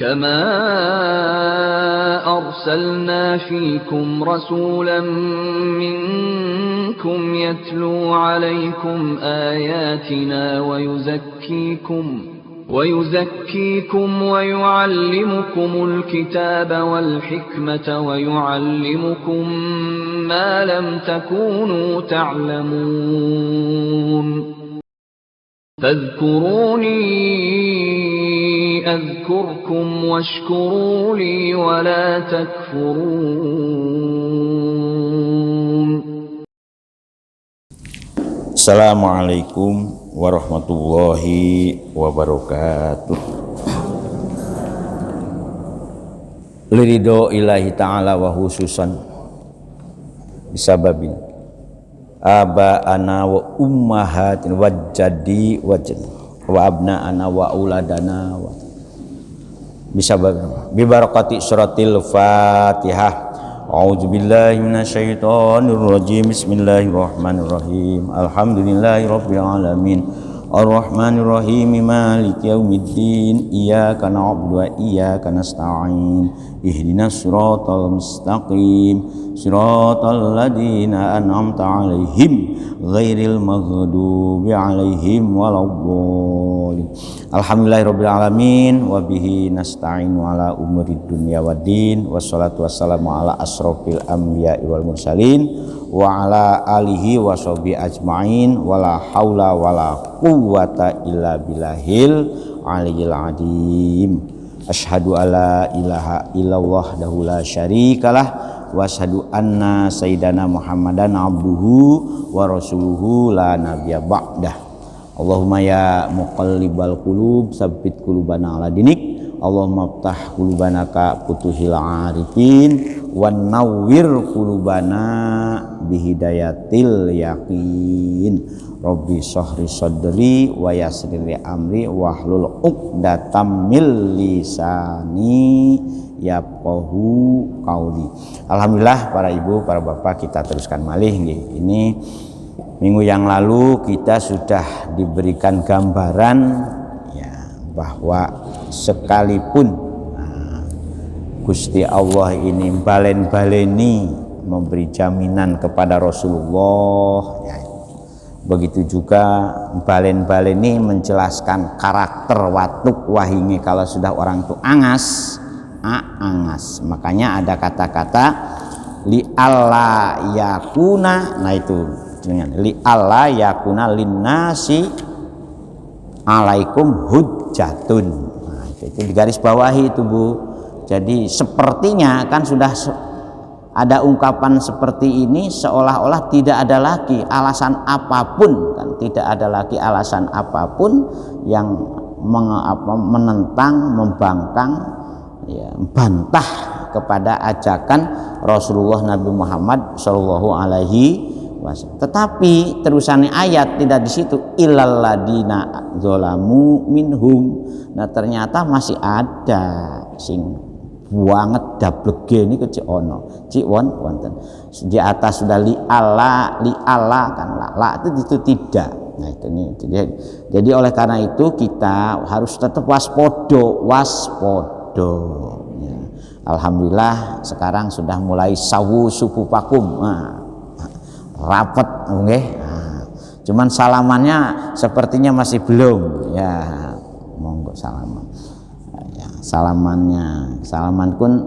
كما أرسلنا فيكم رسولا منكم يتلو عليكم آياتنا ويزكيكم ويعلمكم الكتاب والحكمة ويعلمكم ما لم تكونوا تعلمون فاذكروني أذكركم واشكروا لي ولا تكفرون. Assalamualaikum warahmatullahi wabarakatuh. Liridho ilahi ta'ala wa khususan bisababin aba'ana wa ummahatin wa jadi wa abna'ana wa auladana wa bisababin bibarakati suratil fatihah. A'udzubillahi minasyaitonir rajim. Bismillahirrahmanirrahim. Alhamdulillahirabbil alamin. Arrahmanir rahim. Maliki yaumiddin. Iyyaka na'budu wa iyyaka nasta'in. Ihdinas siratal mustaqim. Siratal ladzina an'amta 'alaihim ghairil maghdubi 'alaihim waladdallin. Alhamdulillahirabbil alamin wa bihi nasta'inu ala umurid dunya waddin. Wassalatu wassalamu ala asrofil anbiya'i wal mursalin wa ala alihi wa sahbihi ajmain wala haula wala quwwata illa billahil aliyyil azim. Asyhadu alla ilaha illallah wahdahu la syarikalah wa asyhadu anna sayyidana Muhammadan abduhu wa rasuluhu la nabiyya ba'dah. Allahumma ya muqallibal qulub tsabbit qulubana ala dinik. Allahumma ftah qulubana ka futuhil arifin wan nawwir qulubana bihidayatil yaqin. Rabbi shrah sadri wa yassir li amri wahlul 'uqdatam min lisani yafqahu qauli. Alhamdulillah para ibu, para bapak, kita teruskan malih nggih. Ini minggu yang lalu kita sudah diberikan gambaran ya, bahwa sekalipun Gusti Allah ini balen-baleni memberi jaminan kepada Rasulullah ya, begitu juga balen-baleni menjelaskan karakter watuk wahinge kalau sudah orang itu angas, makanya ada kata-kata li alla yakuna, nah itu li alla yakuna linnasi alaikum hujjatun. Nah, itu di garis bawahi itu Bu. Jadi sepertinya kan sudah ada ungkapan seperti ini seolah-olah tidak ada lagi alasan apapun, kan tidak ada lagi alasan apapun yang menentang, membangkang, ya, bantah kepada ajakan Rasulullah Nabi Muhammad Shallallahu Alaihi Wasallam. Tetapi terusannya ayat tidak di situ illal ladina zolamu minhum. Nah ternyata masih ada sing banget dablege ini kecik ono cik wonten di atas sudah li Allah kan la itu tidak. Nah itu nih jadi oleh karena itu kita harus tetap waspodo ya. Alhamdulillah sekarang sudah mulai sawu sufufakum rapet nggih. Cuman salamannya sepertinya masih belum ya, monggo salaman ya, salaman pun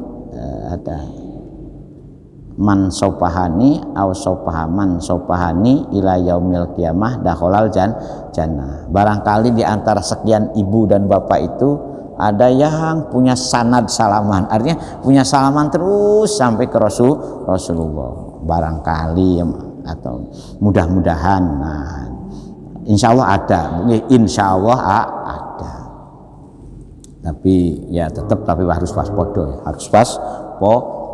ada man sopahani aw sopahaman sopahani ila yaumil qiyamah dakhalal jannah. Barangkali di antara sekian ibu dan bapak itu ada yang punya sanad salaman, artinya punya salaman terus sampai ke Rasulullah barangkali atau mudah-mudahan. Nah, insya Allah ada, insya Allah ada. Tapi ya tetap harus waspodo, harus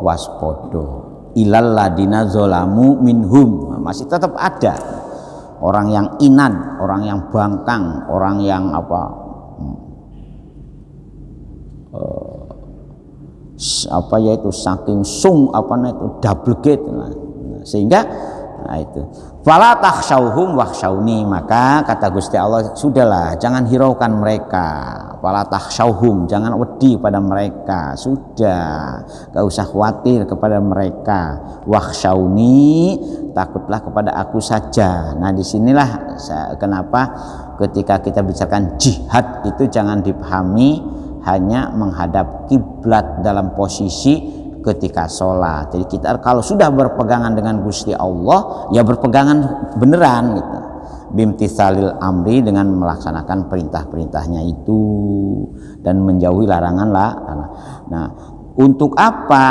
waspodo. Ilal ladina zolamu minhum, masih tetap ada orang yang inad, orang yang bangkang, orang yang yaitu saking sung itu double gate. Nah, sehingga Nah itu. Fala takhshauhum wakhshauni, maka kata Gusti Allah, sudahlah jangan hiraukan mereka. Fala takhshauhum, jangan wedi pada mereka. Sudah, enggak usah khawatir kepada mereka. Wakhshauni, takutlah kepada aku saja. Nah, disinilah kenapa ketika kita bicarakan jihad itu jangan dipahami hanya menghadap kiblat dalam posisi ketika sholat. Jadi kita kalau sudah berpegangan dengan Gusti Allah, ya berpegangan beneran gitu. Bimtitsalil amri, dengan melaksanakan perintah-perintahnya itu dan menjauhi larangan-larangan. Nah, untuk apa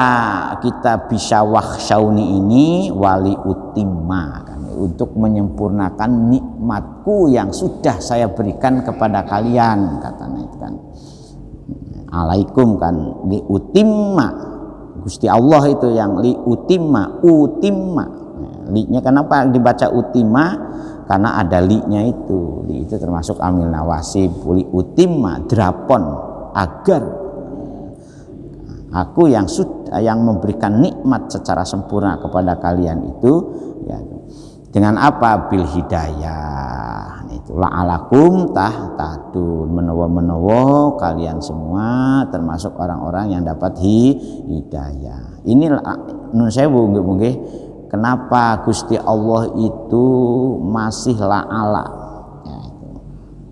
kita bisa wakhshauni ini? Wali utimma, kan? Untuk menyempurnakan nikmatku yang sudah saya berikan kepada kalian, katanya itu kan. Alaikum kan li utimma. Gusti Allah itu yang li utimma, utimma. Li-nya kenapa dibaca utimma? Karena ada li-nya itu. Li itu termasuk amil nawasib. Li utimma, drapon, agar aku yang memberikan nikmat secara sempurna kepada kalian itu, ya, dengan apa? Bil hidayah. Itu la'alakum tahtadun, menawa kalian semua termasuk orang-orang yang dapat hidayah. Ini nun sewu nggih, kenapa Gusti Allah itu masih la'ala, ya,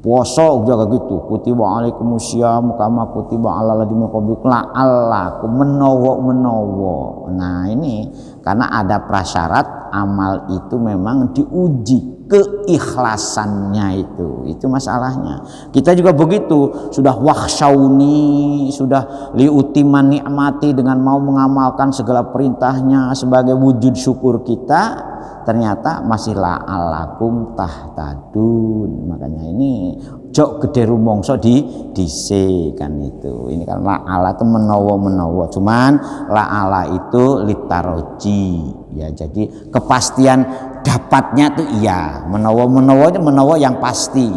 poso juga gitu, kutiba alaikumusiyam kama kutiba alal ladzina qablikum la'allakum, menawa. Nah, ini karena ada prasyarat amal itu memang diuji keikhlasannya itu masalahnya. Kita juga begitu, sudah wakhshauni, sudah liutiman nikmati dengan mau mengamalkan segala perintahnya sebagai wujud syukur kita, ternyata masih la'alakum tahtadun. Makanya ini jok gede rumongso dise kan itu. Ini kan la'ala itu menawa, cuman la'ala itu litaroji, ya, jadi kepastian dapatnya tuh iya, menawa yang pasti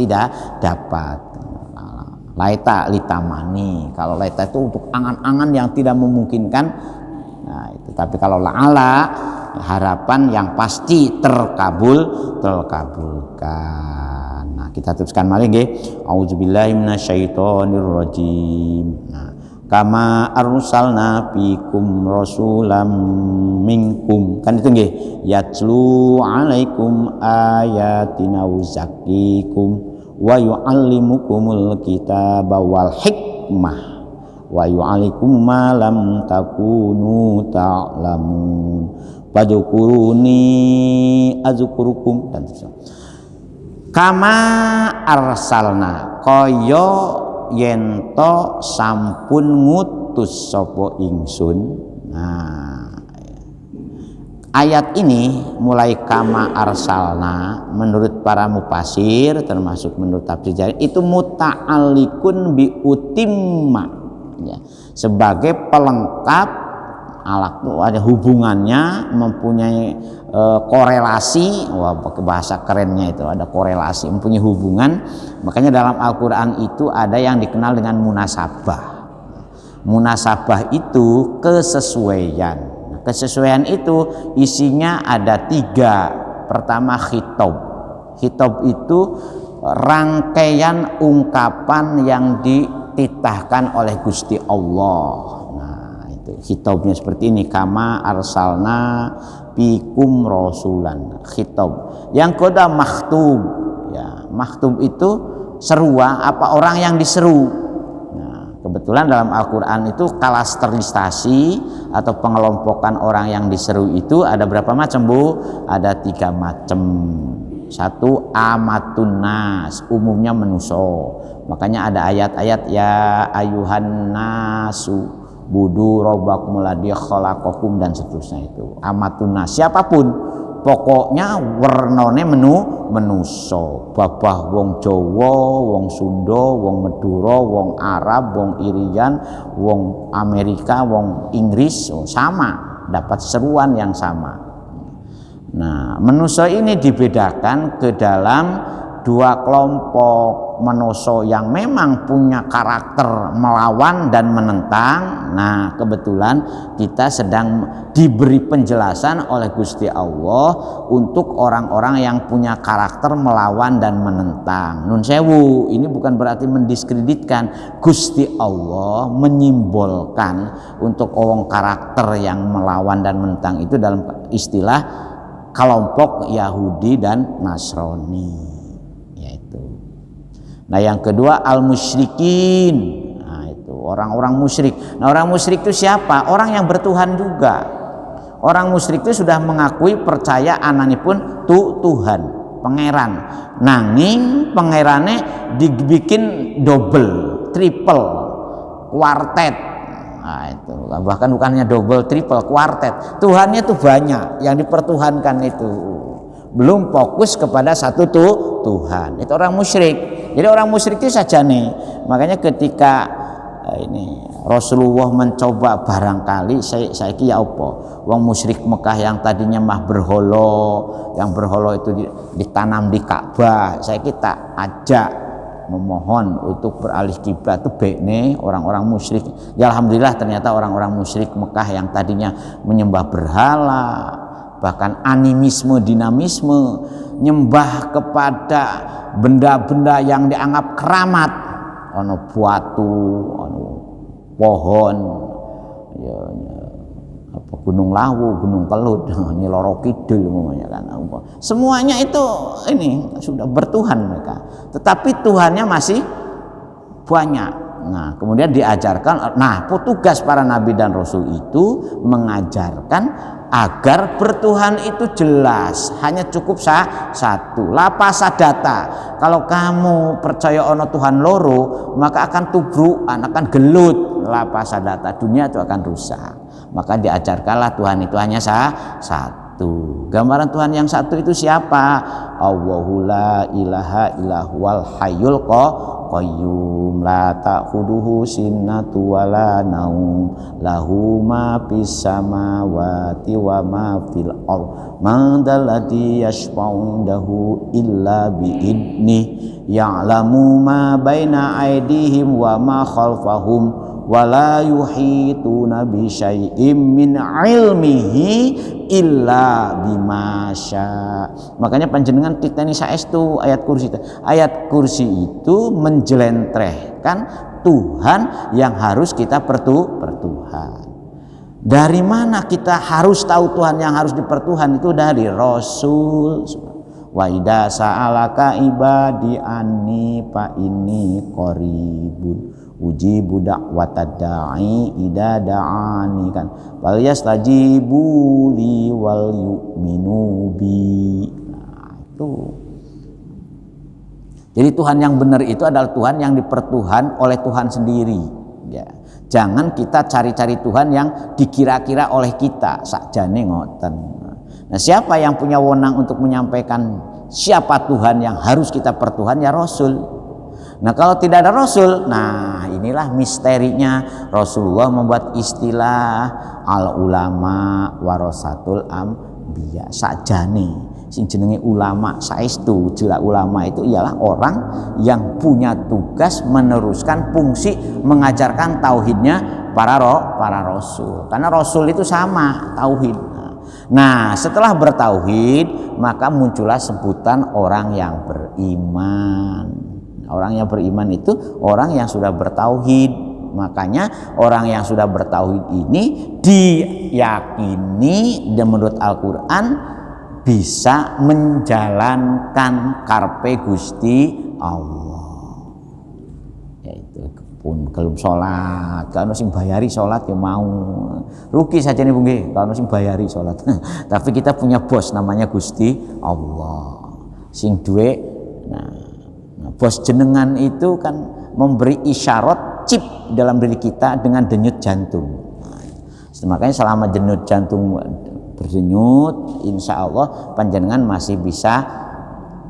dah dapat. Laita litamani, kalau laita itu untuk angan-angan yang tidak memungkinkan. Nah itu, tapi kalau la'ala harapan yang pasti terkabulkan. Nah kita teruskan malih nggih. Auzubillahi minasyaitonirrajim. Nah, kama arsalna fikum rasulam minkum, kan itu nggih, yatlu alaikum ayatina uzakkikum wa yuallimukumul kitaba wal hikmah wa yu'allikum ma lam takunu ta'lamun fadzukuruni azkurukum, dan kama arsalna, kaya yento sampun ngutus sapa ingsun. Nah, ayat ini mulai kama arsalna menurut para mufasir, termasuk menurut tafsir Jarir, itu muta'alliqun bi utimma, ya, sebagai pelengkap alaq, ada hubungannya, mempunyai korelasi. Wah, bahasa kerennya itu ada korelasi, mempunyai hubungan. Makanya dalam Al-Quran itu ada yang dikenal dengan munasabah. Munasabah itu kesesuaian. Nah, kesesuaian itu isinya ada 3. Pertama khitab. Khitab itu rangkaian ungkapan yang dititahkan oleh Gusti Allah. Nah itu khitabnya seperti ini, kama arsalna fikum rasulan, khitab. Yang kedua makhtub, ya, makhtub itu seruan, apa orang yang diseru. Nah, kebetulan dalam Al-Quran itu klasterisasi atau pengelompokan orang yang diseru itu ada berapa macam, Bu? Ada 3 macam. 1 amatun nas, umumnya manusia. Makanya ada ayat-ayat ya ayuhan nasu budu robbakumul ladzi khalaqakum dan seterusnya itu. Amatun nas, siapapun pokoknya wernane menuso, babah wong Jawa, wong Sunda, wong Madura, wong Arab, wong Irian, wong Amerika, wong Inggris, sama, dapat seruan yang sama. Nah, manusia ini dibedakan ke dalam 2 kelompok. manoso yang memang punya karakter melawan dan menentang. Nah, kebetulan kita sedang diberi penjelasan oleh Gusti Allah untuk orang-orang yang punya karakter melawan dan menentang. Nun sewu, ini bukan berarti mendiskreditkan. Gusti Allah menyimbolkan untuk orang karakter yang melawan dan menentang itu dalam istilah kelompok Yahudi dan Nasrani, yaitu. Nah, yang kedua al-musyrikin. Nah, itu orang-orang musyrik. Nah, orang musyrik itu siapa? Orang yang bertuhan juga. Orang musyrik itu sudah mengakui percaya ananipun Tuhan, pangeran. Nanging pangerane dibikin double, triple, kuartet. Nah, itu bahkan bukannya double, triple, kuartet. Tuhannya itu banyak, yang dipertuhankan itu. Belum fokus kepada satu Tuhan. Itu orang musyrik. Jadi orang musyrik itu saja nih. Makanya ketika ini Rasulullah mencoba barangkali saya ya apa? Wong musyrik Mekah yang tadinya mah berholo, yang berholo itu ditanam di Ka'bah. Saya kita ajak memohon untuk beralih kiblat itu bekne orang-orang musyrik. Ya alhamdulillah ternyata orang-orang musyrik Mekah yang tadinya menyembah berhala, bahkan animisme, dinamisme, nyembah kepada benda-benda yang dianggap keramat, ono batu, ono pohon, ya, apa Gunung Lawu, Gunung Kelut, Nyi Loro Kidul umpamanya kan. Semuanya itu ini sudah bertuhan mereka. Tetapi Tuhannya masih banyak. Nah, kemudian diajarkan, nah, tugas para nabi dan rasul itu mengajarkan agar bertuhan itu jelas, hanya cukup satu. Lapasadata. Kalau kamu percaya ono Tuhan loro, maka akan tubrukan, akan gelut. Lapasadata, dunia itu akan rusak. Maka diajarkanlah Tuhan itu hanya satu. Gambaran Tuhan yang satu itu siapa? Allahu la ilaha illallah hayyul qayyum la ta'khuduhu sinnatu wala naum lahu ma fis samawati wa ma fil ardh man dzalladzi yashfa'u indahu illa bi idnih ya'lamu ma baina aydihim wa ma khalfahum wala yuhituna bi syai'im min ilmihi illa bima syaa. Makanya panjenengan kita ini saestu ayat kursi. Ayat kursi itu menjelentrehkan Tuhan yang harus kita pertuhan. Dari mana kita harus tahu Tuhan yang harus dipertuhan? Itu dari Rasul. Wa idza sa'alaka ibadi anni fa inni qaribun ujibu da'watad da'i idza da'ani kan wal yastajibu li wal yu'minu bi. Nah, itu. Jadi Tuhan yang benar itu adalah Tuhan yang dipertuhan oleh Tuhan sendiri, ya. Jangan kita cari-cari Tuhan yang dikira-kira oleh kita sakjane ngoten. Nah, siapa yang punya wewenang untuk menyampaikan siapa Tuhan yang harus kita pertuhan? Ya Rasul. Nah, kalau tidak ada Rasul, nah inilah misterinya Rasulullah membuat istilah al ulama warasatul anbiya. Sakjane sing jenenge ulama saestu, jelas ulama itu ialah orang yang punya tugas meneruskan fungsi mengajarkan tauhidnya para rasul. Karena rasul itu sama tauhid. Nah, setelah bertauhid maka muncullah sebutan orang yang beriman. Orang yang beriman itu orang yang sudah bertauhid. Makanya orang yang sudah bertauhid ini diyakini dan menurut Al-Quran bisa menjalankan karpe Gusti Allah. Yaitu pun kelum sholat, kalau sing bayari sholat ya mau. Rugi saja nih Bung, kalau sing bayari sholat. Tapi kita punya bos namanya Gusti Allah. Sing duwe, nah bos jenengan itu kan memberi isyarat chip dalam diri kita dengan denyut jantung. Nah, makanya selama denyut jantung berdenyut, insya Allah panjenengan masih bisa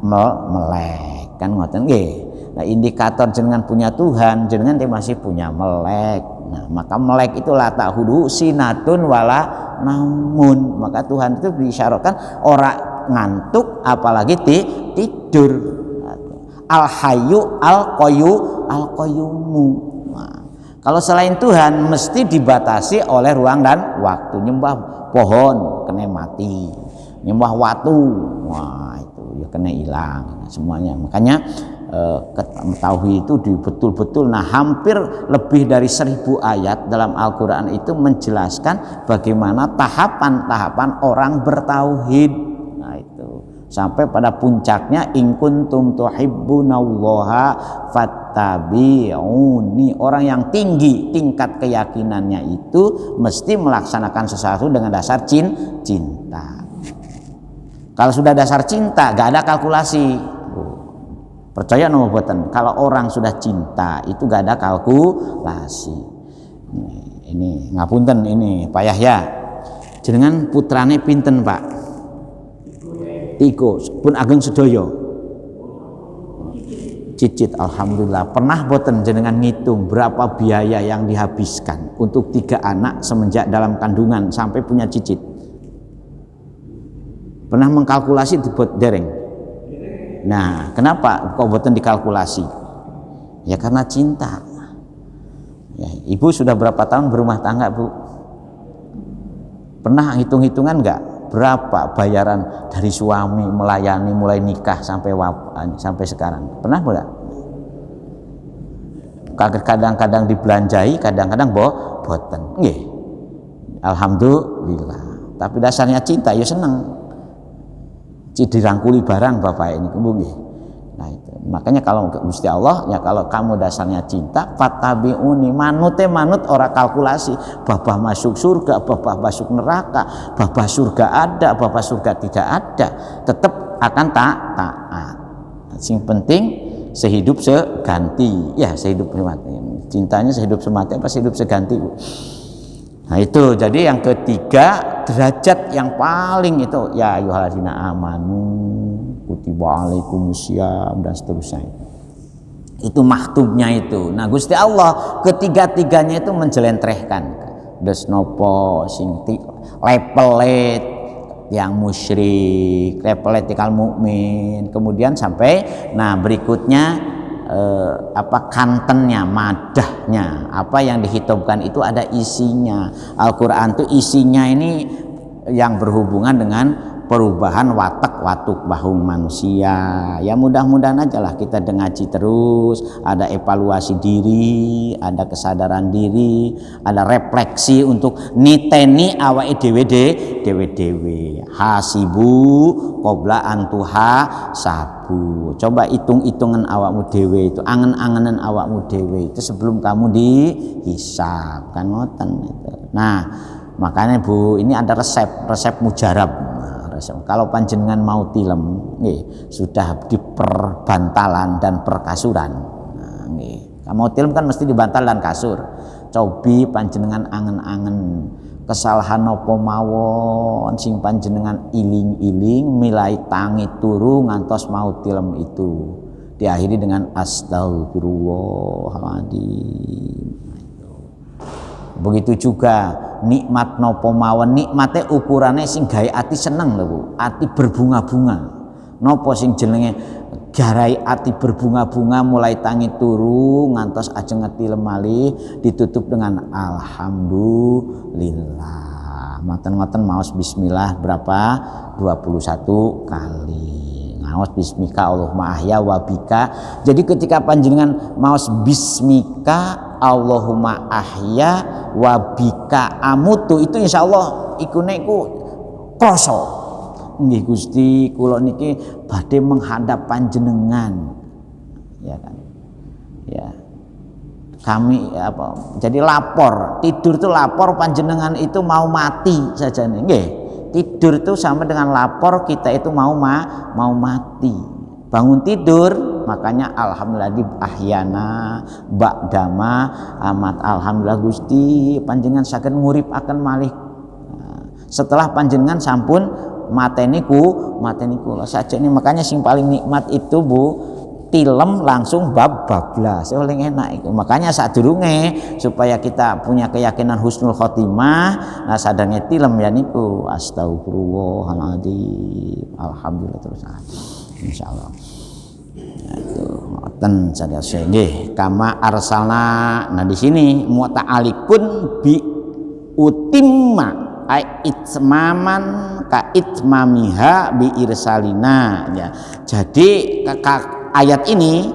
melek kan ngoten nggih. Nah, indikator jenengan punya Tuhan, jenengan masih punya melek. Nah, maka melek itu la ta'khudhu sinatun wala naumun. Maka Tuhan itu diisyaratkan orang ngantuk apalagi tidur. Al-Hayyu Al-Qayyumu. Nah, kalau selain Tuhan mesti dibatasi oleh ruang dan waktu. Nyembah pohon kena mati, nyembah watu, wah itu ya kena hilang semuanya. Makanya tauhid itu betul-betul, nah hampir lebih dari 1000 ayat dalam Al-Quran itu menjelaskan bagaimana tahapan-tahapan orang bertauhid. Nah itu sampai pada puncaknya in kuntum tuhibbunallaha fattabi'uni. Orang yang tinggi tingkat keyakinannya itu mesti melaksanakan sesuatu dengan dasar cinta. Kalau sudah dasar cinta gak ada kalkulasi. Percaya nomor boten, kalau orang sudah cinta itu gak ada kalkulasi. Ini ngapunten ini Pak Yahya, jenengan putrane pinten Pak? 3 pun ageng sedaya. Cicit, alhamdulillah. Pernah boten jenengan ngitung berapa biaya yang dihabiskan untuk 3 anak semenjak dalam kandungan sampai punya cicit? Pernah mengkalkulasi dibuat dereng? Nah, kenapa kok boten dikalkulasi? Ya karena cinta. Ya, Ibu sudah berapa tahun berumah tangga, Bu? Pernah hitung-hitungan enggak berapa bayaran dari suami melayani mulai nikah sampai sekarang? Pernah enggak? Kadang-kadang dibelanjai, kadang-kadang boten. Nggih. Alhamdulillah. Tapi dasarnya cinta ya seneng. Dirangkuli barang Bapak ini nggih. Nah itu. Makanya kalau Gusti Allah ya kalau kamu dasarnya cinta fattabi'uni, manut ora kalkulasi. Babah masuk surga, babah masuk neraka, babah surga ada, babah surga tidak ada, tetap akan taat. Sing penting sehidup seganti. Ya, sehidup semati. Cintanya sehidup semati apa sehidup seganti, Bu? Nah itu, jadi yang ketiga derajat yang paling itu ya ayyuhalladzina amanu kutiba alaikumusiyam dan seterusnya. Itu maktubnya itu. Nah Gusti Allah ketiga-tiganya itu menjelentrehkan des nopo sing lepelet yang musyrik, lepelet tikal mukmin, kemudian sampai nah berikutnya kantennya, madahnya, apa yang dihitungkan itu ada isinya. Al-Quran itu isinya ini yang berhubungan dengan perubahan watuk bahung manusia. Ya mudah-mudahan aja lah kita ngaji terus, ada evaluasi diri, ada kesadaran diri, ada refleksi untuk niteni awake dewe hasibu qabla antuha sabu. Coba hitung-hitungan awakmu dewe itu, angen-angenan awakmu dewe itu sebelum kamu dihisab, kan ngoten itu. Nah makanya Bu, ini ada resep mujarab. Kalau panjenengan mau tilem, sudah di perbantalan dan perkasuran. Nah, mau tilem kan mesti di bantal dan kasur. Cobi panjenengan angen-angen kesalahan nopo mawon sing panjenengan iling-iling milai tangi turu ngantos mau tilem itu. Diakhiri dengan astagfirullahaladzim. Begitu juga nikmat nopo mawon, nikmate ukurannya sing gawe ati seneng lho Bu, ati berbunga-bunga. Nopo sing jenenge garai ati berbunga-bunga mulai tangi turu ngantos ajeng ngetilem malih ditutup dengan alhamdulillah. Ngoten-ngoten maos bismillah berapa? 21 kali. Maos bismika Allahumma ahya wa bika. Jadi ketika panjenengan maos bismika Allahumma ahya wa bika amutu, itu insyaallah ikune iku krasa. Nggih Gusti, kula niki badhe menghadap panjenengan. Ya kan. Ya. Kami jadi lapor, tidur itu lapor panjenengan itu mau mati saja nih. Nggih. Tidur itu sama dengan lapor kita itu mau mati. Bangun tidur, makanya alhamdulillah di ahyana ba'dama amat, alhamdulillah Gusti panjenengan saged nguripaken malih setelah panjenengan sampun mateniku saja ini. Makanya sing paling nikmat itu Bu, tilem langsung bablas paling enak itu. Makanya sadurunge supaya kita punya keyakinan husnul khotimah, nah sadange tilem ya niku astagfirullahaladzim, alhamdulillah terus insyaallah. Ngoten sadaya nggih, kama arsalna. Nah di sini muta'alikun bi utimma ai itmaman ka itmamiha bi irsalina ya. Jadi ayat ini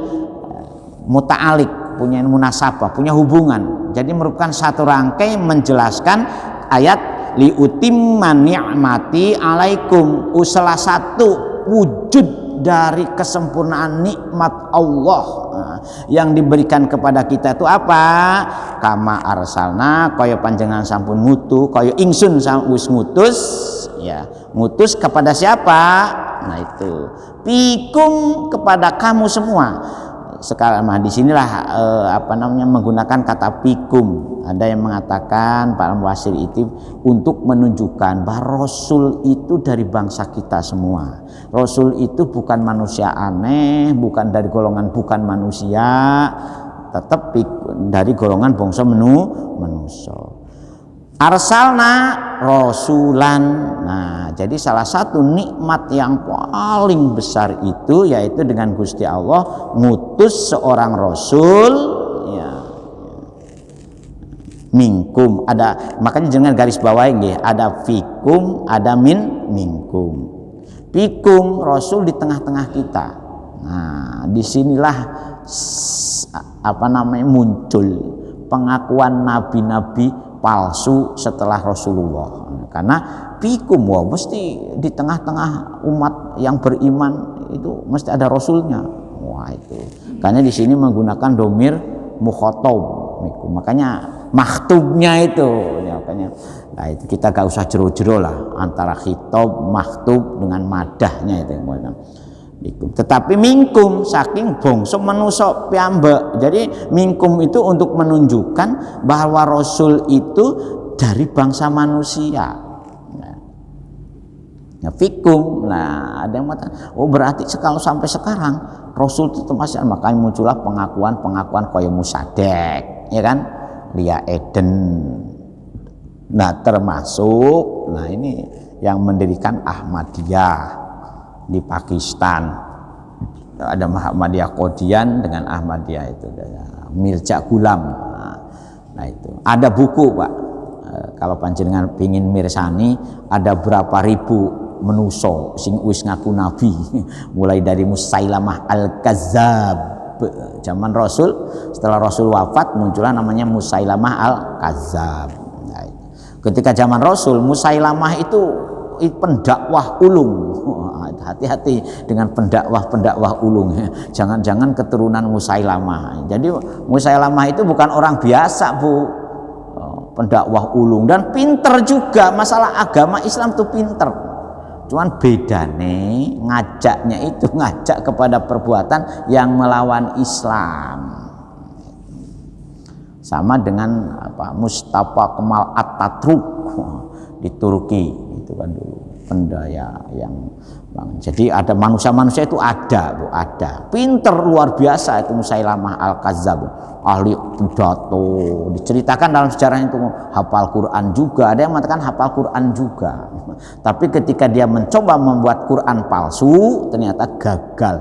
muta'alik, punya munasabah, punya hubungan. Jadi merupakan satu rangkai menjelaskan ayat li utimma ni'mati alaikum, salah satu wujud dari kesempurnaan nikmat Allah yang diberikan kepada kita itu apa? Kama arsalna, kaya panjenengan sampun ngutu, kaya ingsun wis ngutus ya, ngutus kepada siapa? Nah itu pikum, kepada kamu semua. Sekarang di sinilah menggunakan kata pikum. Ada yang mengatakan para mufassir itu untuk menunjukkan bahwa Rasul itu dari bangsa kita semua. Rasul itu bukan manusia aneh, bukan dari golongan bukan manusia, tetap dari golongan bangsa manusia. Arsalna rasulan. Nah, jadi salah satu nikmat yang paling besar itu yaitu dengan Gusti Allah ngutus seorang rasul ya. Minkum, ada, makanya jangan garis bawahi nggih, ada fikum, ada minkum. Fikum, rasul di tengah-tengah kita. Nah, disinilah muncul pengakuan nabi-nabi palsu setelah Rasulullah. Karena fikum, mesti di tengah-tengah umat yang beriman itu mesti ada rasulnya. Wah itu. Karena di sini menggunakan domir mukhatab. Makanya maktubnya itu ya, makanya nah itu kita gak usah jero-jero lah antara khitab maktub dengan madahnya itu. Tetapi minkum saking bangsa manusia piyambak. Jadi minkum itu untuk menunjukkan bahwa rasul itu dari bangsa manusia. Ya fikum. Nah, ada yang mengatakan, oh berarti kalau sampai sekarang rasul itu masih, makanya muncullah pengakuan kaya Musadek, ya kan? Lia Eden. Nah, termasuk ini yang mendirikan Ahmadiyah di Pakistan. Ada Muhammadiyah Qadian dengan Ahmadiyah itu, Mirza Ghulam. Nah itu ada buku Pak. Kalau panjenengan pingin mirsani, ada berapa ribu menuso sing wis ngaku nabi, mulai dari Musailamah Al-Kazzab zaman Rasul. Setelah Rasul wafat muncullah namanya Musailamah Al-Kazzab. Nah, ketika zaman Rasul, Musailamah itu pendakwah ulung. Hati-hati dengan pendakwah ulung. Jangan-jangan keturunan Musailamah. Jadi Musailamah itu bukan orang biasa, Bu. Pendakwah ulung dan pinter juga. Masalah agama Islam itu pinter. Cuman bedane ngajaknya itu ngajak kepada perbuatan yang melawan Islam. Sama dengan Mustafa Kemal Atatürk di Turki itu kan dulu pendaya yang jadi ada manusia itu ada Bu, ada pinter luar biasa itu Musailamah Al-Kazzab, ahli pidato, diceritakan dalam sejarah itu hafal Quran juga, ada yang mengatakan hafal Quran juga, tapi ketika dia mencoba membuat Quran palsu ternyata gagal.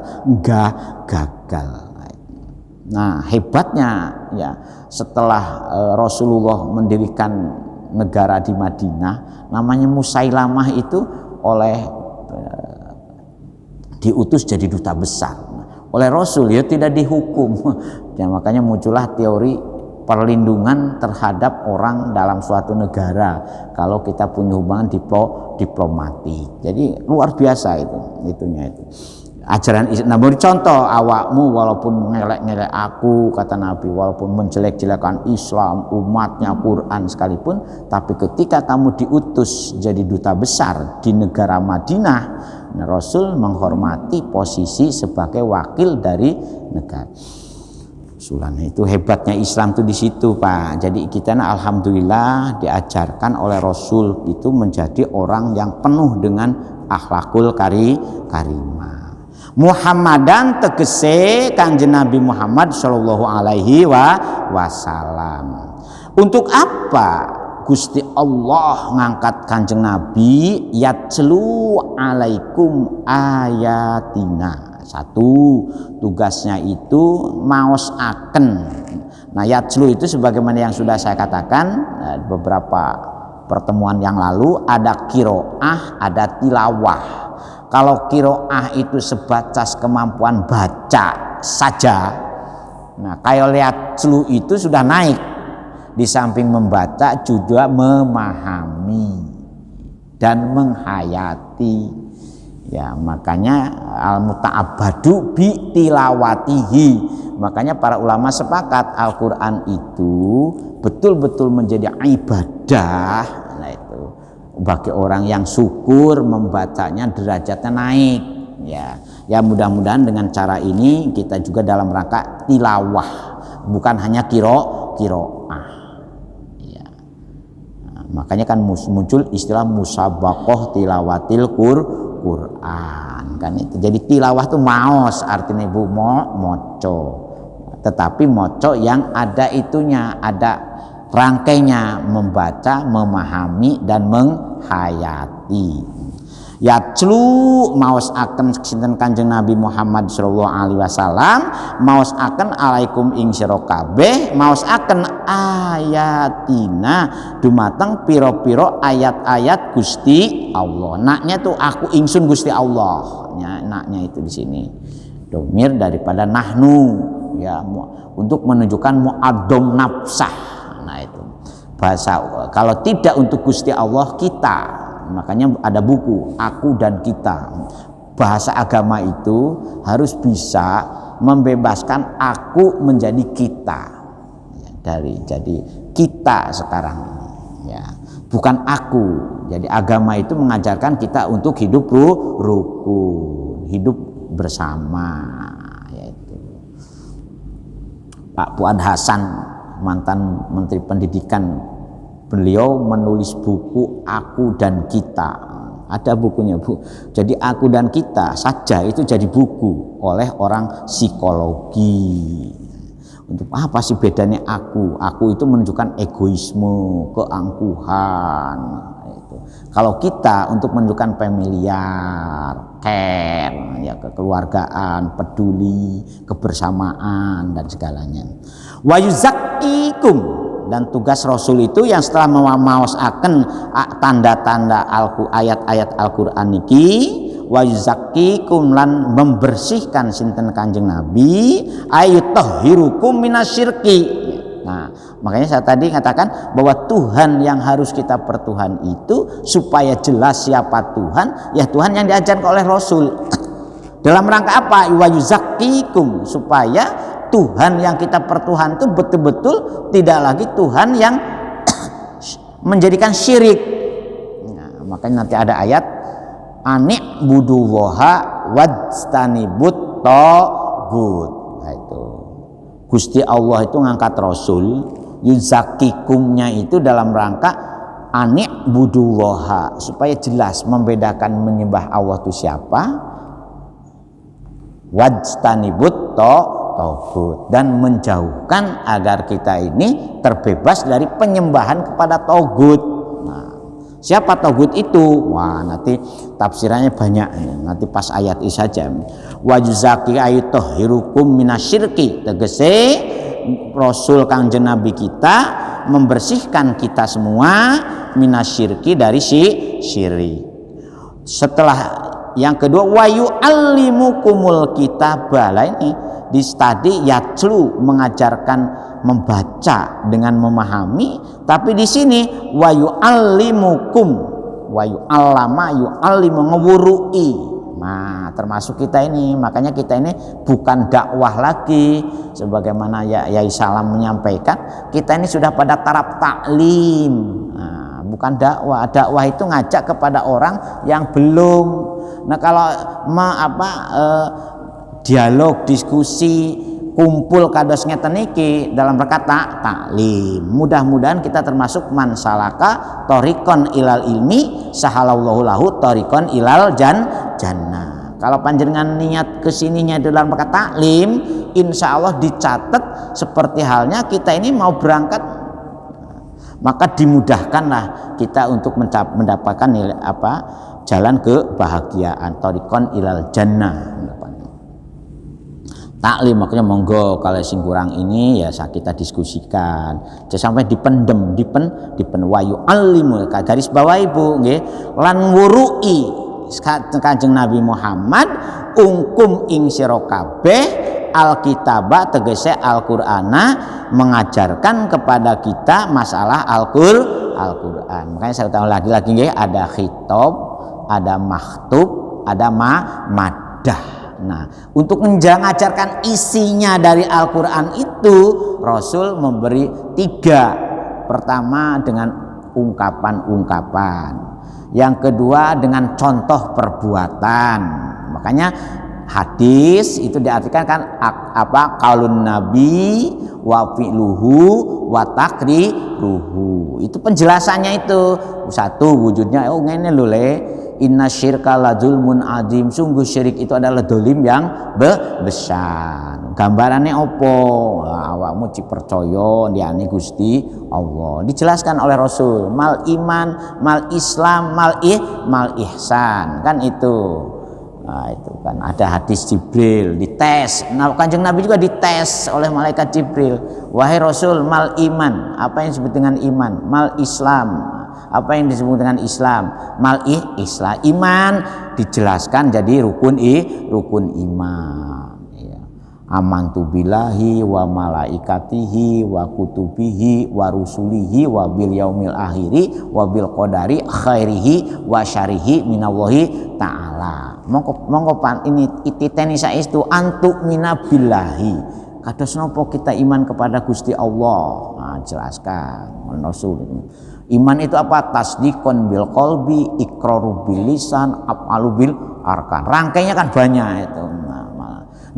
Nah hebatnya ya, setelah Rasulullah mendirikan negara di Madinah, namanya Musailamah itu diutus jadi duta besar oleh Rasul, ya tidak dihukum. Ya, makanya muncullah teori perlindungan terhadap orang dalam suatu negara kalau kita punya hubungan diplomatik. Jadi luar biasa itunya itu. Ajaran Islam. Nah, contoh awakmu walaupun ngelek-ngelek aku, kata Nabi, walaupun menjelek-jelekan Islam, umatnya, Quran sekalipun, tapi ketika kamu diutus jadi duta besar di negara Madinah, nah, Rasul menghormati posisi sebagai wakil dari negara. Sulana itu hebatnya Islam tuh di situ, Pak. Jadi kita alhamdulillah diajarkan oleh Rasul itu menjadi orang yang penuh dengan akhlakul karimah. Muhammadan tegese Kanjeng Nabi Muhammad sallallahu alaihi wasallam. Untuk apa Gusti Allah ngangkat Kanjeng Nabi? Yatlu alaikum ayatina. Satu, tugasnya itu maosaken. Nah, yatlu itu sebagaimana yang sudah saya katakan beberapa pertemuan yang lalu, ada qiraah, ada tilawah. Kalau qiraah itu sebatas kemampuan baca saja. Nah, kalau yatlu itu sudah naik. Di samping membaca juga memahami dan menghayati. Ya, makanya al-muta'abbadu bi tilawatihi. Makanya para ulama sepakat Al-Qur'an itu betul-betul menjadi ibadah. Nah, itu bagi orang yang syukur membacanya derajatnya naik. Ya mudah-mudahan dengan cara ini kita juga dalam rangka tilawah, bukan hanya qiraah. Ya. Nah, makanya kan muncul istilah musabaqah tilawatil Quran kan itu. Jadi tilawah itu maos, artinya ibu moco. Tetapi moco yang ada itunya, ada rangkainya, membaca, memahami dan menghayati. Yatlu maos akan sinten Kanjeng Nabi Muhammad sallallahu alaihi wasallam, maos akan alaikum ing sira kabeh, maos akan ayatina dumateng pira-pira ayat-ayat Gusti Allah. Naknya tuh aku ingsun Gusti Allah. Ya, naknya itu di sini. Domir daripada nahnu, ya, untuk menunjukkan mu'addom nafsah. Nah, itu bahasa kalau tidak untuk Gusti Allah kita. Makanya ada buku Aku dan Kita. Bahasa agama itu harus bisa membebaskan aku menjadi kita. Jadi kita sekarang ya, bukan aku. Jadi agama itu mengajarkan kita untuk hidup rukun, hidup bersama, yaitu Pak Fuad Hasan, mantan Menteri Pendidikan, beliau menulis buku Aku dan Kita. Ada bukunya, Bu. Jadi Aku dan Kita saja itu jadi buku oleh orang psikologi. Untuk apa sih bedanya aku? Aku itu menunjukkan egoisme, keangkuhan. Itu. Kalau kita untuk menunjukkan familiar, care, ya, kekeluargaan, peduli, kebersamaan dan segalanya. Wa yuzakkikum. Dan tugas Rasul itu yang setelah memaosaken tanda-tanda ayat-ayat Al-Qur'an niki, wa yuzakkikum lan membersihkan sinten Kanjeng Nabi, ayutahhirukum minasyirki. Nah, makanya saya tadi katakan bahwa Tuhan yang harus kita pertuhan itu supaya jelas siapa Tuhan, ya Tuhan yang diajarkan oleh Rasul. Dalam rangka apa? Wa yuzakkikum, supaya Tuhan yang kita pertuhan itu betul-betul tidak lagi Tuhan yang menjadikan syirik. Nah, makanya nanti ada ayat anik buduwaha wajtanibut tagut. Nah, itu Gusti Allah itu ngangkat Rasul, yuzakikumnya itu dalam rangka anik buduwaha, supaya jelas membedakan menyembah Allah itu siapa, wajtanibut tagut, dan menjauhkan agar kita ini terbebas dari penyembahan kepada togut. Nah, siapa togut itu? Wah, nanti tafsirannya banyak. Nanti pas ayat ini saja. Wajuzaki ayutahhirukum minasyirki. Tegese Rasul Kanjeng Nabi kita membersihkan kita semua minasyirki dari syirik. Setelah yang kedua, wayu alimukumul kitabah. Lah ini di tadi yatlu mengajarkan membaca dengan memahami, tapi di sini wayu alimukum, wayu alama yu alimu ngewurui. Nah, termasuk kita ini, makanya kita ini bukan dakwah lagi sebagaimana Yai Salam menyampaikan, kita ini sudah pada taraf taklim. Nah, bukan dakwah. Dakwah itu ngajak kepada orang yang belum. Nah, kalau dialog, diskusi, kumpul kados ngeten iki dalam rangka taklim. Mudah-mudahan kita termasuk man salaka thoriqon ilal ilmi sahalallahu lahu thoriqon ilal jannah. Kalau panjenengan niat kesininya dalam rangka taklim, insya Allah dicatat seperti halnya kita ini mau berangkat, maka dimudahkanlah kita untuk mendapatkan nilai jalan kebahagiaan, thoriqon ilal jannah. taklim, makanya monggo kalau sing kurang ini ya kita diskusikan. Jangan sampai dipendem, dipen wayu alimu garis bawah ibu nggih lan wurui Kanjeng Nabi Muhammad ungkum ing sira kabeh Alkitabah tegese Al-Qur'ana mengajarkan kepada kita masalah Al-Qur'an. Makanya saya tahu lagi nggih ada khitab, ada makhtub, ada madah. Nah, untuk mengajarkan isinya dari Al-Qur'an itu Rasul memberi 3. Pertama dengan ungkapan-ungkapan. Yang kedua dengan contoh perbuatan. Makanya hadis itu diartikan kan apa qaulun nabi wa fi'luhu wa taqriruhu. Itu penjelasannya itu. Satu wujudnya ngene lho le. Inna syirka la zulmun azim. Sungguh syirik itu adalah dolim yang besar. Gambarannya opo? Awakmu cipercaya diane Gusti Allah. Dijelaskan oleh Rasul. Mal iman, mal Islam, mal ihsan. Kan itu. Nah, itu kan ada hadis Jibril dites. Nah, Kanjeng Nabi juga dites oleh malaikat Jibril. Wahai Rasul, mal iman, apa yang disebut dengan iman? Mal Islam, apa yang disebut dengan Islam? Mal Islam, iman dijelaskan jadi rukun iman. Ya. Amantu billahi wa malaikatihi wa kutubihi wa rusulihi wa bil yaumil akhiri wa bil qadari khairihi wa syarihi minallahi ta'ala. Monggo pan ini ititeni saestu antuk minabillahi. Kados napa kita iman kepada Gusti Allah? Nah, jelaskan Rasul. Iman itu apa? Tasdikon bil qalbi, iqraru bil lisan, af'alu bil arkan. Rangkainya kan banyak itu.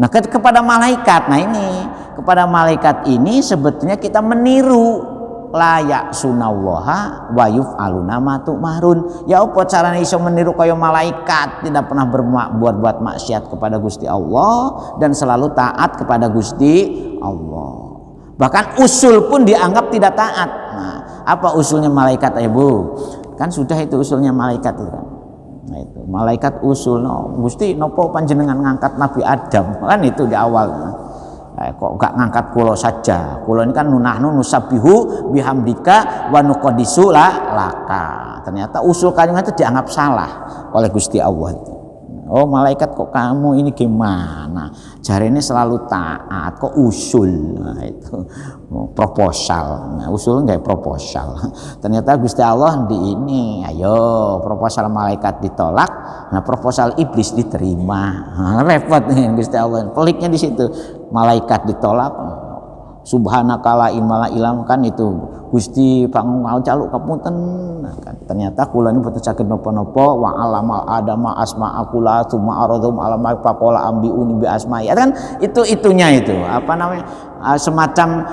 Nah, kepada malaikat. Nah, ini kepada malaikat ini sebetulnya kita meniru layak sunallaha wa yuf'aluna ma tu'marun. Ya apa caranya iso meniru kaya malaikat, tidak pernah berbuat maksiat kepada Gusti Allah dan selalu taat kepada Gusti Allah. Bahkan usul pun dianggap tidak taat. Nah, apa usulnya malaikat Ibu? Kan sudah itu usulnya malaikat itu kan. Nah, itu malaikat usul Gusti nopo panjenengan ngangkat Nabi Adam kan itu di awal. Kok gak ngangkat kulo saja? Kulo ini kan nunahnu nusabihu bihamdika wa nuqaddisu laka. Ternyata usul kalian itu dianggap salah oleh Gusti Allah itu. Oh malaikat kok kamu ini gimana? Jari ini selalu taat kok usul. Nah, itu proposal. Nah, usul enggak proposal. Ternyata Gusti Allah di ini, ayo proposal malaikat ditolak, nah proposal iblis diterima. Nah, repot nih Gusti Allah. Peliknya di situ. Malaikat ditolak, subhanaka la ilma ilam kan itu Gusti pangaul caluk kapunten. Nah, kan ternyata kula ini boten saged napa-napa wa alamal adama asma'akula tsumma aradhum alama faqala ambiuni bi asma'i. Kan itunya itu apa namanya semacam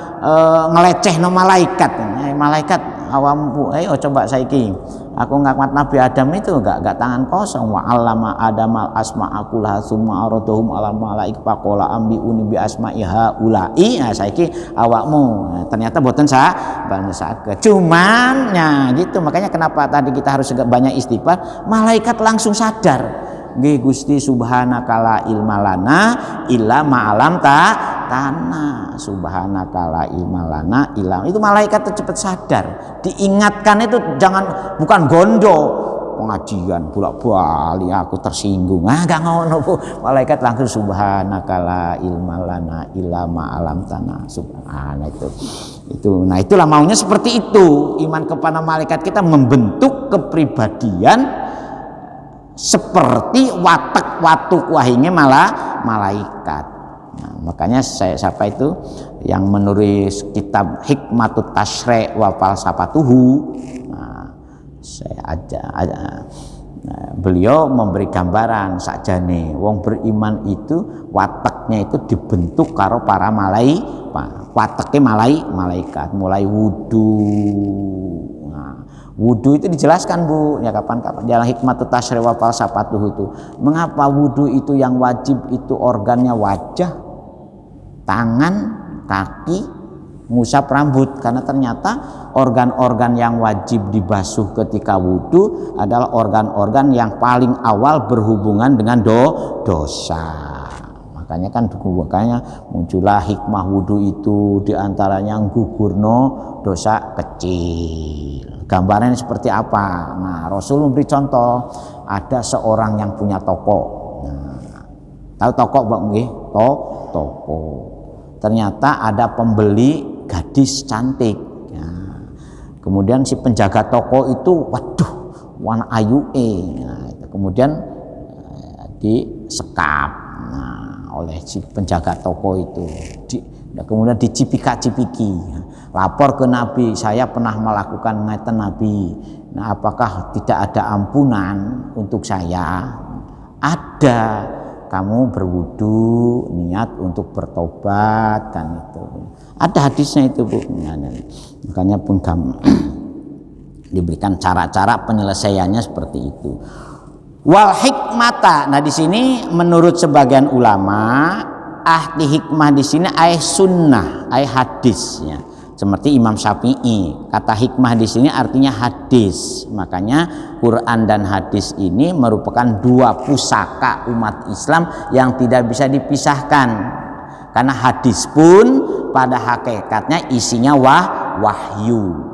ngelecehno malaikat. Malaikat awampu ayo coba saiki aku ngakmat Nabi Adam itu enggak tangan kosong. Wa allama adamal asma'akula tsumma aradhum alama malaik faqala ambiuni bi asma'i haula'i. Nah saiki awakmu ternyata boten saged. Cuman ya gitu, makanya kenapa tadi kita harus banyak istighfar. Malaikat langsung sadar. Nggih Gusti subhanaka la ilma lana illa ma'alam tanah. Subhanaka la ilma lana illa. Itu malaikat cepat sadar. Diingatkan itu bukan gondo pengajian bolak-balik aku tersinggung. Enggak ngono Bu. Malaikat langsung subhanaka la ilma lana illa ma'alam tanah. Subhana itu. Nah, itulah maunya seperti itu. Iman kepada malaikat kita membentuk kepribadian seperti watak wahingnya malah malaikat. Nah, makanya siapa itu yang menulis kitab Hikmatut Tasyri' wa Falsafatuhu. Nah, beliau memberi gambaran sakjane wong beriman itu wataknya itu dibentuk karo para wataknya malaikat mulai wudu. Wudu itu dijelaskan Bu ya kapan-kapan dalam Hikmatut Tasyri' wa Falsafatuhu itu. Mengapa wudu itu yang wajib itu organnya wajah, tangan, kaki, ngusap rambut, karena ternyata organ-organ yang wajib dibasuh ketika wudu adalah organ-organ yang paling awal berhubungan dengan dosa. Makanya kan muncullah hikmah wudu itu diantaranya gugurno dosa kecil. Gambarannya seperti apa? Nah, Rasul memberi contoh, ada seorang yang punya toko. Nah, tahu toko Mbak nggih? Toko. Ternyata ada pembeli gadis cantik. Nah, kemudian si penjaga toko itu, waduh, warna ayu. Nah, kemudian disekap oleh si penjaga toko itu, kemudian dicipika-cipiki, lapor ke Nabi, saya pernah melakukan ngeten Nabi. Nah, apakah tidak ada ampunan untuk saya? Ada, kamu berwudu niat untuk bertobat, kan itu ada hadisnya itu Bu. Makanya pun diberikan cara-cara penyelesaiannya seperti itu. Wal hikmata. Nah di sini menurut sebagian ulama ahli hikmah di sini sunnah, hadis ya. Seperti Imam Syafi'i, kata hikmah di sini artinya hadis. Makanya Quran dan hadis ini merupakan dua pusaka umat Islam yang tidak bisa dipisahkan. Karena hadis pun pada hakikatnya isinya wahyu.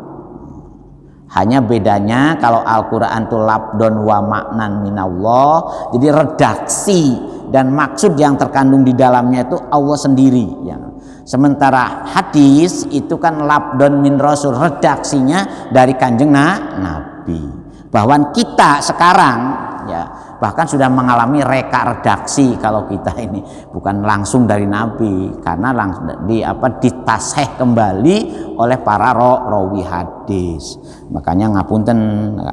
Hanya bedanya kalau Al-Quran itu labdon wa maknan minallah, jadi redaksi dan maksud yang terkandung di dalamnya itu Allah sendiri ya. Sementara hadis itu kan labdon min rasul, redaksinya dari kanjeng Nabi. Bahwa kita sekarang ya bahkan sudah mengalami reka redaksi kalau kita ini bukan langsung dari Nabi, karena langsung ditasheh kembali oleh para rawi hadis. Makanya ngapunten,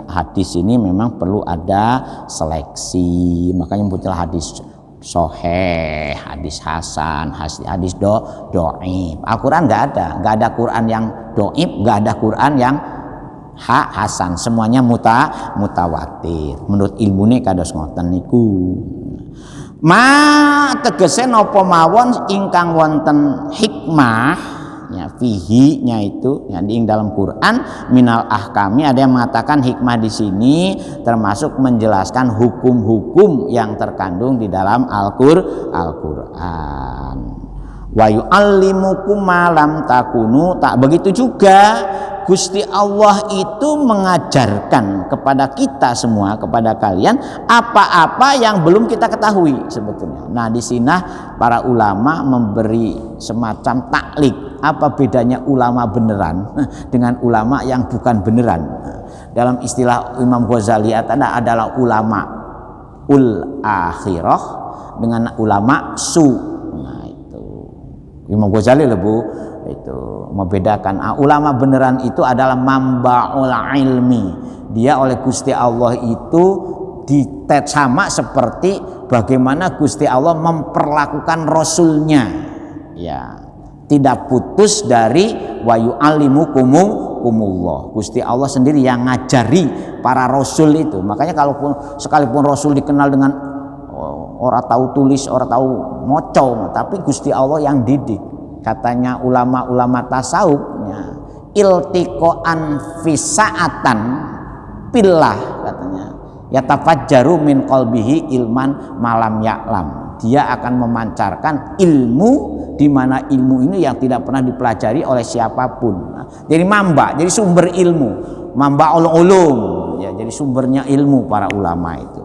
hadis ini memang perlu ada seleksi. Makanya muncullah hadis sahih, hadis hasan, hadis dhaif. Al-Qur'an nggak ada Quran yang dhaif, nggak ada Quran yang hasan, semuanya mutawatir. Menurut ilmune kados ngoten niku. Ma tegese napa mawon ingkang wonten hikmah ya fihi nya itu yang di dalam Quran minal ahkami, ada yang mengatakan hikmah di sini termasuk menjelaskan hukum-hukum yang terkandung di dalam Al-Qur'an. Wa yu'allimukum ma lam takunu, tak begitu juga Gusti Allah itu mengajarkan kepada kita semua, kepada kalian apa-apa yang belum kita ketahui sebetulnya. Nah, di sini para ulama memberi semacam taklik, apa bedanya ulama beneran dengan ulama yang bukan beneran. Dalam istilah Imam Ghazali adalah ulama ul akhirah dengan ulama su. Nah, itu Imam Ghazali lebu itu membedakan. Ulama beneran itu adalah mambaul ilmi, dia oleh Gusti Allah itu ditet sama seperti bagaimana Gusti Allah memperlakukan Rasulnya ya, tidak putus dari wa yu'allimukumullah. Gusti Allah sendiri yang ngajari para Rasul itu. Makanya sekalipun Rasul dikenal dengan orang tahu tulis, orang tahu mocong, tapi Gusti Allah yang didik. Katanya ulama-ulama tasawufnya iltiqoan fisaatan pillah, katanya yatafajjaru min qalbihi ilman malam ya'lam. Dia akan memancarkan ilmu di mana ilmu ini yang tidak pernah dipelajari oleh siapapun. Jadi mamba, jadi sumber ilmu, mamba ulum ya, jadi sumbernya ilmu para ulama itu.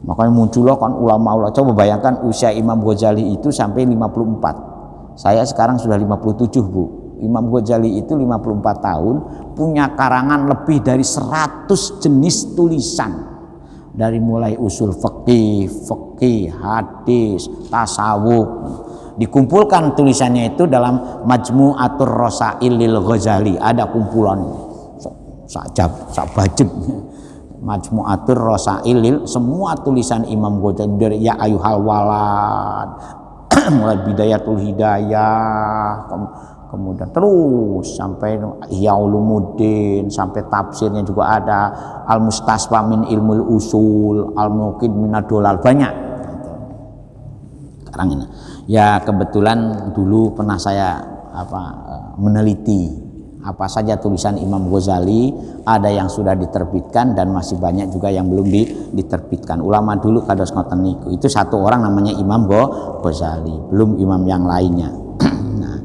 Makanya muncullah kan ulama-ulama. Coba bayangkan usia Imam Ghazali itu sampai 54. Saya sekarang sudah 57 Bu. Imam Ghazali itu 54 tahun, punya karangan lebih dari 100 jenis tulisan. Dari mulai usul fikih, hadis, tasawuf. Dikumpulkan tulisannya itu dalam Majmu'atur Rasail lil Ghazali. Ada kumpulan sakbajeg. Majmu'atur Rasail lil, semua tulisan Imam Ghazali dari ya ayuhal walad, mulai bidayatul hidayah, kemudian terus sampai Ihya Ulumuddin, sampai tafsirnya juga ada, Al-Mustasfa min ilmul usul, Al-Muqid minad dolal, banyak. Sekarang ini ya kebetulan dulu pernah saya meneliti Apa saja tulisan Imam Ghazali, ada yang sudah diterbitkan dan masih banyak juga yang belum diterbitkan. Ulama dulu kados ngoten niku. Itu satu orang namanya Imam Ghazali, belum imam yang lainnya. Nah,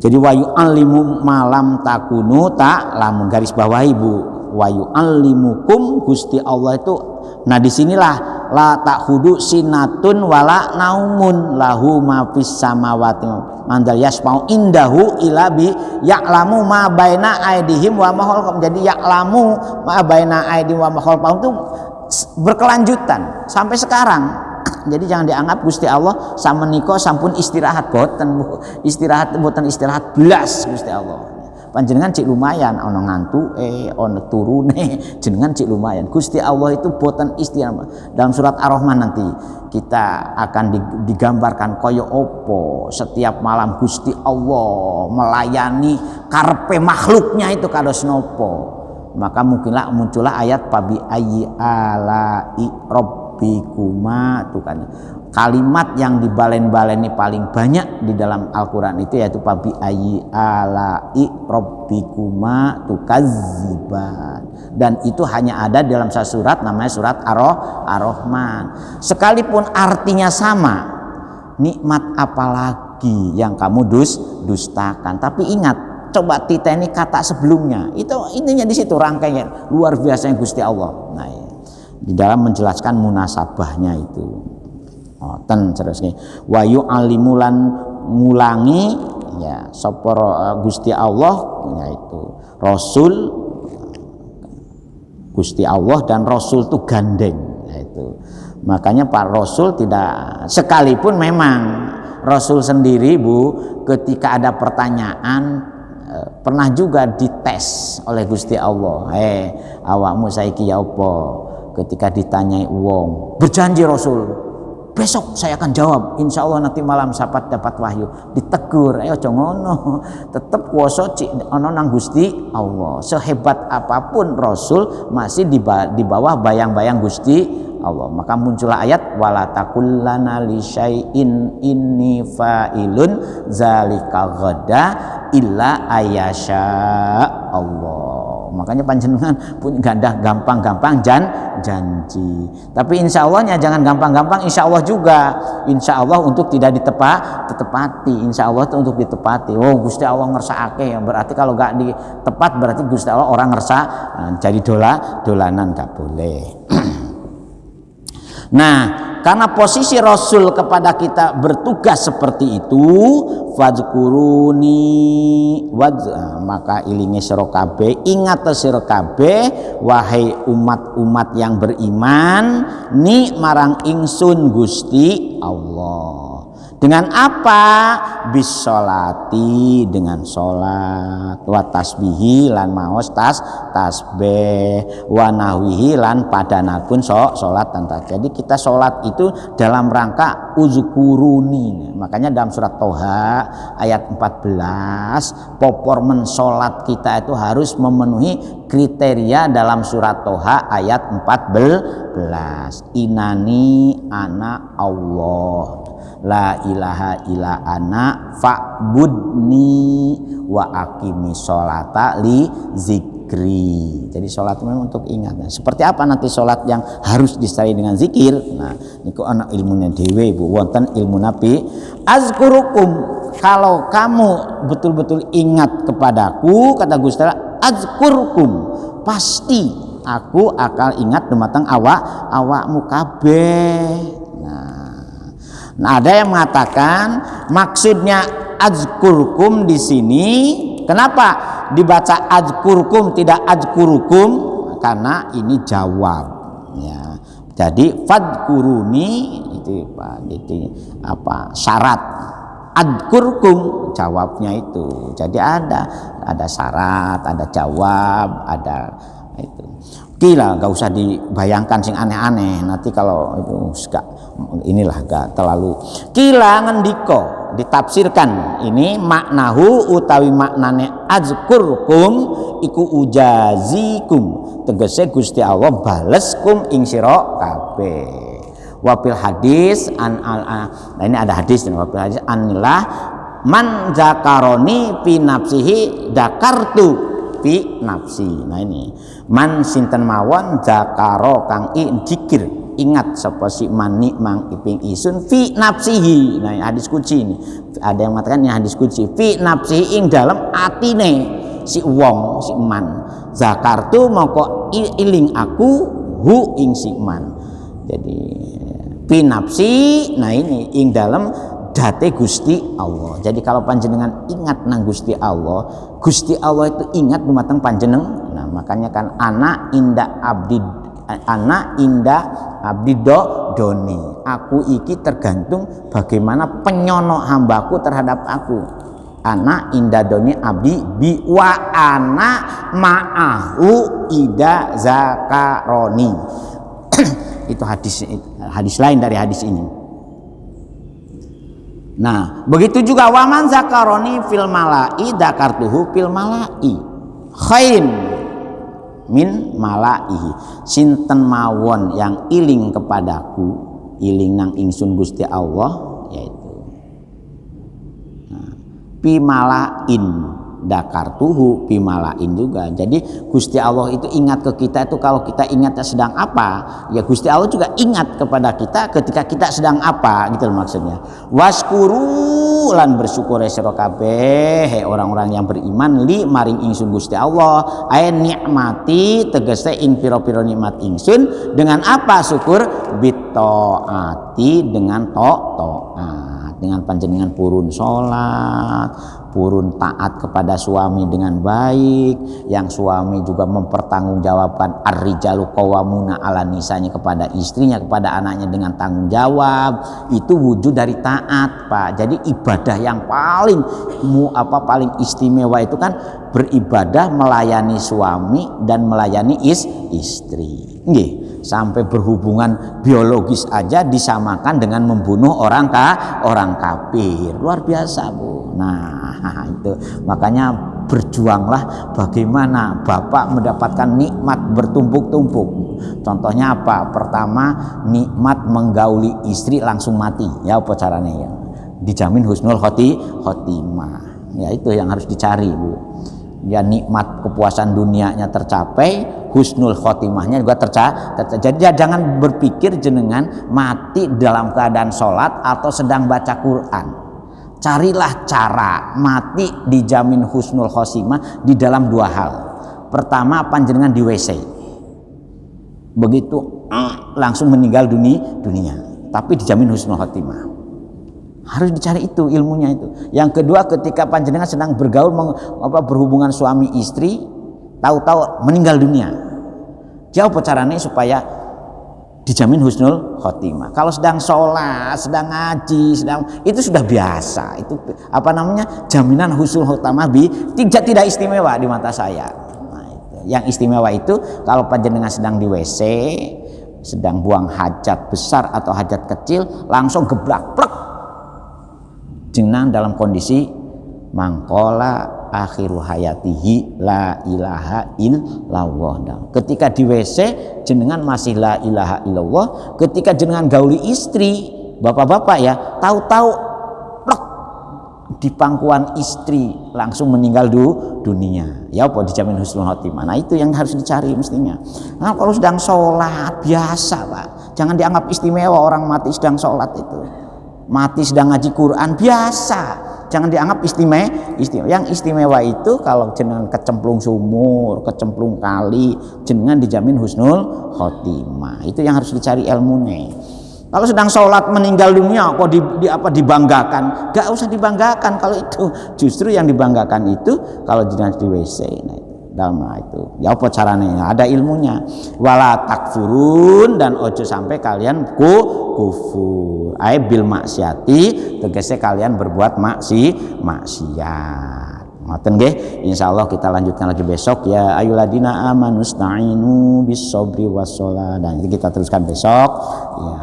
jadi wayu alimu malam takunu tak lamun garis bawah ibu wayu alimukum Gusti Allah itu. Nah disinilah la takhudu sinatun wala naumun lahu ma fis samawati mandal yasmau indahu ila bi ya'lamu ma baina aidihim wa ma khalqahum. Jadi ya'lamu ma baina aidihim wa ma khalqahum itu berkelanjutan sampai sekarang. Jadi jangan dianggap Gusti Allah sama niko sampun istirahat boten istirahat boten istirahat belas Gusti Allah. Panjenengan cik lumayan ono ngantuk ono turune jenengan cik lumayan. Gusti Allah itu boten istirahat. Dalam surat Ar-Rahman nanti kita akan digambarkan koyo opo setiap malam Gusti Allah melayani karepe makhluknya itu kados nopo. Maka muncullah ayat pabi ayyi alai rabbikuma tuh kan. Kalimat yang dibalen-baleni paling banyak di dalam Al-Quran itu yaitu pabi ayyi alai rabbikuma tukadziban, dan itu hanya ada dalam satu surat namanya surat Ar-Rahman. Sekalipun artinya sama, nikmat apalagi yang kamu dustakan. Tapi ingat, coba titeni kata sebelumnya, itu intinya di situ rangkaian luar biasa yang Gusti Allah. Nah, ya. Di dalam menjelaskan munasabahnya itu. Ten terusnya wa yu'allimulan ngulangi ya sapa Gusti Allah yaitu Rasul Gusti Allah dan Rasul itu gandeng yaitu. Makanya Pak Rasul tidak, sekalipun memang Rasul sendiri Bu ketika ada pertanyaan pernah juga dites oleh Gusti Allah. Awakmu saiki ya apa? Ketika ditanyai wong, berjanji Rasul besok saya akan jawab, insya Allah nanti malam sapat dapat wahyu. Ditegur, ayo aja ngono, tetep kuasa ono nang Gusti Allah. Sehebat apapun Rasul masih di bawah bayang-bayang Gusti Allah. Maka muncullah ayat wala taqullana li syai'in inni fa'ilun zalika ghada illa ayasha Allah. Makanya panjenengan pun gandah gampang-gampang janji. Tapi insya Allahnya jangan gampang-gampang insya Allah juga. Insya Allah untuk tidak ditepati. Insya Allah itu untuk ditepati. Oh Gusti Allah ngersakake ya. Berarti kalau gak ditepat berarti Gusti Allah orang ngersa jadi dolanan gak boleh. Nah, karena posisi Rasul kepada kita bertugas seperti itu, fadzkuruni maka ilinge sira kabeh, ingat sira kabeh wahai umat-umat yang beriman ni marang ingsun Gusti Allah. Dengan apa? Bisolati, dengan sholat, wa tasbihi lan maos tasbih, wa nahwihi lan padanapun sholat tentang. Jadi kita sholat itu dalam rangka uzkuruni. Makanya dalam surat Toha ayat 14 popor mensolat kita itu harus memenuhi kriteria dalam surat Toha ayat 14. Inani ana Allah la ilaha illa ana fa'budni wa aqimi sholata li zikri. Jadi sholat memang untuk ingat. Nah, seperti apa nanti sholat yang harus disertai dengan zikir? Nah, niku ana ilmunya dhewe Bu. Wonten ilmu Nabi azkurukum, kalau kamu betul-betul ingat kepadaku, kata Gusti Allah, azkurkum, pasti aku akan ingat dumateng awakmu kabeh. Nah, ada yang mengatakan maksudnya azkurkum di sini. Kenapa dibaca azkurkum tidak azkurukum? Karena ini jawab. Ya. Jadi fadkuruni itu apa? Syarat. Azkurkum jawabnya itu. Jadi ada syarat, ada jawab, ada itu. Gila, gak usah dibayangkan sing aneh-aneh. Nanti kalau itu gak terlalu. Kila ngendiko ditafsirkan ini maknahu utawi maknane azkurkum iku ujazikum. Tegese Gusti Allah baleskum ing sira kabeh. Wafil hadis nah ini ada hadis wafil hadis anilah man zakaroni fi nafsihi dzakartu fi nafsi. Nah ini man sinten mawon zakaro kang dzikir ingat sapa si mani mang iping isun fi nafsihi. Nah hadis qudsi ini ada yang mengatakan ini hadis qudsi fi nafsihi ing dalam atine si wong si man zakartu moko iling aku hu ing si man. Jadi fi nafsi, nah ini ing dalam date Gusti Allah. Jadi kalau panjenengan ingat nang Gusti Allah itu ingat dumateng panjenengan. Nah makanya kan anak indah abdi doni. Aku iki tergantung bagaimana penyono hambaku terhadap aku. Anak indah doni abdi bi wa ana ma'ahu ida zakaroni. Itu hadis lain dari hadis ini. Nah, begitu juga waman zakaroni fil malai dzakartuhu fil malai khairin min malaihi. Sinten mawon yang iling kepadaku, iling nang ingsun Gusti Allah yaitu pi malain dakartuhu pi malain juga. Jadi Gusti Allah itu ingat ke kita itu kalau kita ingatnya sedang apa, ya Gusti Allah juga ingat kepada kita ketika kita sedang apa, gitu loh maksudnya. Waskuru lan bersyukur sira kabeh orang-orang yang beriman li maring ingsun Gusti Allah ay nikmati tegese ing pira-pira nikmat ingsun dengan apa syukur bitaati dengan taat dengan panjenengan purun salat, purun taat kepada suami dengan baik, yang suami juga mempertanggungjawabkan ar-rijalu qawwamuna 'ala nisanya kepada istrinya, kepada anaknya dengan tanggung jawab, itu wujud dari taat, Pak. Jadi ibadah yang paling istimewa itu kan beribadah melayani suami dan melayani istri. Nggih. Sampai berhubungan biologis aja disamakan dengan membunuh orang kafir. Luar biasa, Bu. Nah, itu makanya berjuanglah bagaimana Bapak mendapatkan nikmat bertumpuk-tumpuk. Contohnya apa? Pertama, nikmat menggauli istri langsung mati. Ya apa caranya ya? Dijamin husnul khotimah. Ya itu yang harus dicari, Bu. Ya nikmat kepuasan dunianya tercapai, husnul khotimahnya juga tercapai. Jadi ya, jangan berpikir jenengan mati dalam keadaan sholat atau sedang baca Quran. Carilah cara mati dijamin husnul khotimah di dalam dua hal. Pertama, panjenengan di WC. Begitu langsung meninggal dunia, tapi dijamin husnul khotimah. Harus dicari itu ilmunya itu. Yang kedua, ketika panjenengan sedang bergaul berhubungan suami istri, tahu-tahu meninggal dunia. Jauh caranya supaya dijamin husnul khotimah. Kalau sedang sholat, sedang ngaji, itu sudah biasa. Itu jaminan husnul khotimah tidak istimewa di mata saya. Nah, itu. Yang istimewa itu kalau panjenengan sedang di WC, sedang buang hajat besar atau hajat kecil, langsung geblak plek. Jenengan dalam kondisi mangkola akhiru hayatihi la ilaha illallah. Ketika di WC jenengan masih la ilaha illallah, ketika jenengan gauli istri, bapak-bapak ya, tahu-tahu plek di pangkuan istri langsung meninggal dunia. Ya apa dijamin husnul khotimah. Nah itu yang harus dicari mestinya. Nah kalau sedang sholat biasa, Pak. Jangan dianggap istimewa orang mati sedang sholat itu. Mati sedang ngaji Quran biasa, jangan dianggap istimewa. Yang istimewa itu kalau jenengan kecemplung sumur, kecemplung kali, jenengan dijamin husnul khotimah. Itu yang harus dicari ilmunya. Kalau sedang sholat meninggal dunia kok dibanggakan? Gak usah dibanggakan kalau itu. Justru yang dibanggakan itu kalau jenengan di WC. Nah, dalam itu ya apa caranya? Ada ilmunya. Wala takfurun, dan ojo sampai kalian kufur. Ai bil maksiati, tegese kalian berbuat maksiat. Ngoten nggih. Insyaallah kita lanjutkan lagi besok ya. Ayyuhalladzina amanu sta'inu bis-sabri was-shalah. Dan kita teruskan besok. Ya,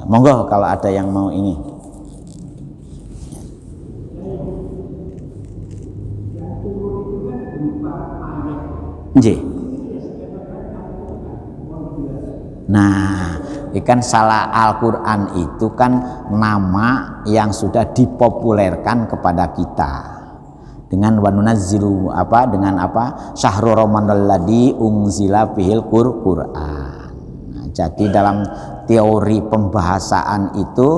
monggo kalau ada yang mau ini. Nah, Ikan salah Al-Qur'an itu kan nama yang sudah dipopulerkan kepada kita. Dengan wanunazzilu dengan syahrul ramadhanal ladzi unzila fihil Qur'an. Nah, jadi dalam teori pembahasaan itu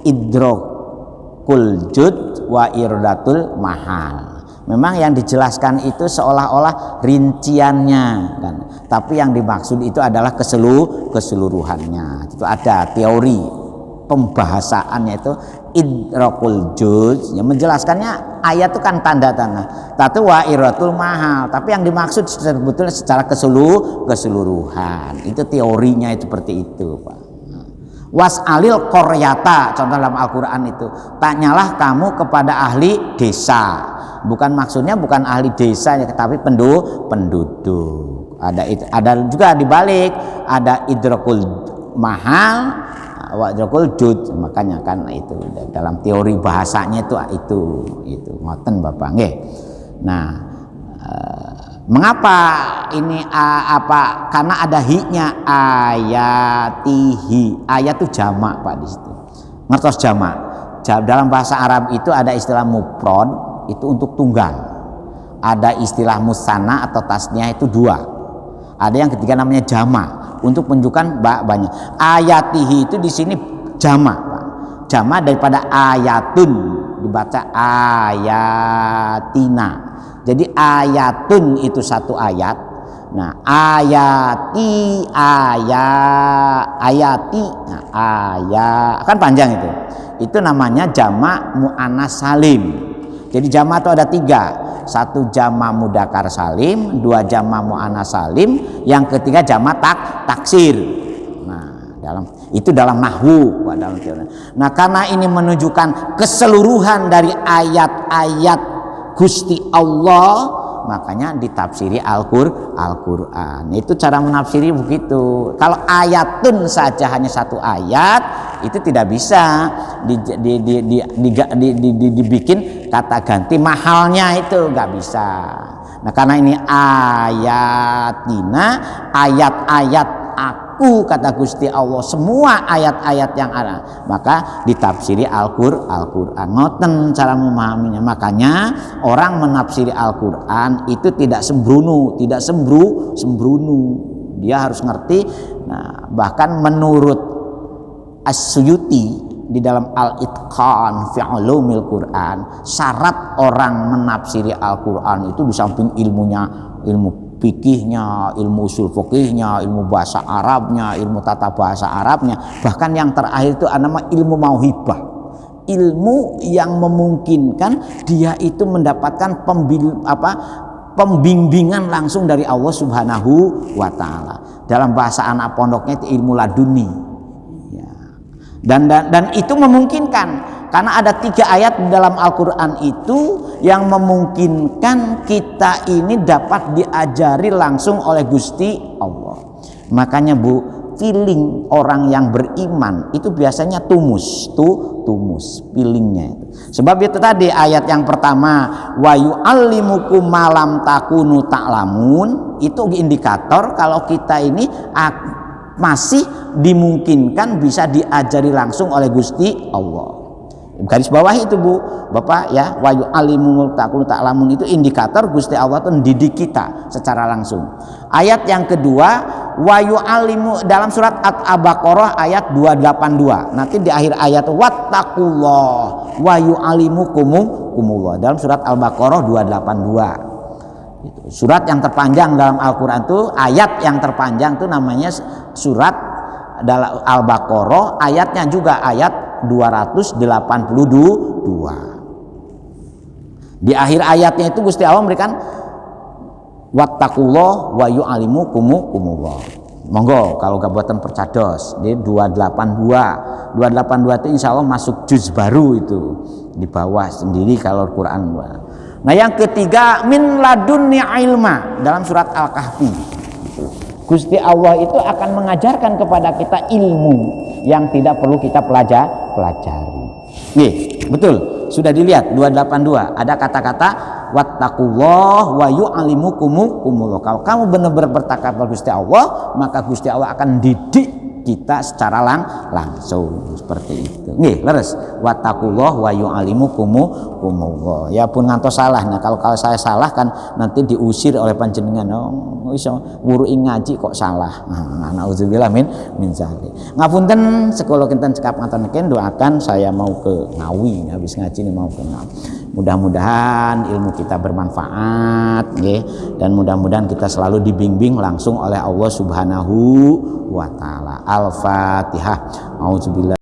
idrakul jud wa irdatul mahal. Memang yang dijelaskan itu seolah-olah rinciannya kan. Tapi yang dimaksud itu adalah keseluruhannya. Itu ada teori pembahasaannya itu idrakul juz, yang menjelaskannya ayat itu kan tanda-tanda. Tapi wa irdatul mahal, tapi yang dimaksud sebetulnya secara keseluruhan. Itu teorinya itu seperti itu, Pak. Was'alil qaryata, contoh dalam Al-Qur'an itu, tanyalah kamu kepada ahli desa. Bukan maksudnya bukan ahli desa ya, tapi penduduk. Ada juga dibalik, ada idrakul mahal wa idrakul jud. Makanya kan itu dalam teori bahasanya itu ngoten Bapak nggih. Nah, mengapa ini karena ada hi-nya, ayatihi. Ayat itu jamak Pak di situ. Ngertos jamak. Dalam bahasa Arab itu ada istilah mufrad itu untuk tunggal. Ada istilah musanna atau tasniah itu dua. Ada yang ketiga namanya jamak untuk menunjukkan banyak. Ayatihi itu di sini jamak, Pak. Jamak daripada ayatun, dibaca ayatina. Jadi ayatun itu satu ayat. Nah, ayati kan panjang itu. Itu namanya jamak muannas salim. Jadi jamak itu ada tiga, satu jamak mudzakkar salim, dua jamak muannas salim, yang ketiga jamak taksir. Nah, dalam nahwu, dalam teori. Nah, karena ini menunjukkan keseluruhan dari ayat-ayat Gusti Allah, makanya ditafsiri Al-Qur'an. Itu cara menafsiri begitu. Kalau ayatun saja hanya satu ayat, itu tidak bisa dibikin kata ganti mahalnya, itu nggak bisa. Nah, karena ini ayatina, ayat-ayat aku, kata Gusti Allah, semua ayat-ayat yang ada, maka ditafsiri Al-Qur'an. Ngoten cara memahaminya. Makanya orang menafsiri Al-Qur'an itu tidak sembrono, tidak sembrono. Dia harus ngerti. Nah, bahkan menurut As-Suyuti di dalam Al-Itqan fi Ulumil Qur'an, syarat orang menafsiri Al-Qur'an itu di samping ilmunya, ilmu fikihnya, ilmu usul fikihnya, ilmu bahasa Arabnya, ilmu tata bahasa Arabnya, bahkan yang terakhir itu nama ilmu mauhibah, ilmu yang memungkinkan dia itu mendapatkan pembimbingan langsung dari Allah Subhanahu wa Ta'ala. Dalam bahasa anak pondoknya itu ilmu laduni ya. Dan itu memungkinkan karena ada 3 ayat di dalam Al-Qur'an itu yang memungkinkan kita ini dapat diajari langsung oleh Gusti Allah. Makanya Bu, feeling orang yang beriman itu biasanya tumus feelingnya itu. Sebab itu tadi ayat yang pertama, wa yu'allimukum ma lam takunu ta'lamun, itu indikator kalau kita ini masih dimungkinkan bisa diajari langsung oleh Gusti Allah. Garis bawah itu Bu, Bapak ya, wa yu'allimukum takunu ta'lamun itu indikator Gusti Allah itu mendidik kita secara langsung. Ayat yang kedua, wa yu'allimu dalam surat Al-Baqarah ayat 282. Nanti di akhir ayat wattaqullah wa yu'allimukumullah dalam surat Al-Baqarah 282. Itu surat yang terpanjang dalam Al-Qur'an itu, ayat yang terpanjang itu namanya surat dalam Al-Baqarah, ayatnya juga ayat 282. Di akhir ayatnya itu Gusti Allah memberikan wattaqullah wa yu'allimukumullah. Monggo kalau gak buatan percados di 282 itu insya Allah masuk juz baru itu di bawah sendiri kalau Quran. Nah yang ketiga min ladunni ilma dalam surat Al-Kahfi. Gusti Allah itu akan mengajarkan kepada kita ilmu yang tidak perlu kita pelajari. Nih, betul. Sudah dilihat 282 ada kata-kata wattaqullah wa yu'allimukumullah. Kalau kamu benar-benar bertakwa kepada Gusti Allah, maka Gusti Allah akan didik kita secara langsung seperti itu. Nggih, leres. Wattaqullah wa yu'allimukumullah. Ya pun ngantos salah. Nah, kalau saya salah kan nanti diusir oleh panjenengan. Oh, iso wuruki ngaji kok salah. Nah, nauzubillah min zalik. Ngapunten sekolah kinten cekap ngaten niki doakan saya mau ke Ngawi, habis ngaji ini mau ke Ngawi. Mudah-mudahan ilmu kita bermanfaat nggih, dan mudah-mudahan kita selalu dibimbing langsung oleh Allah Subhanahu wa taala. Al-Fatihah. Auzubillahi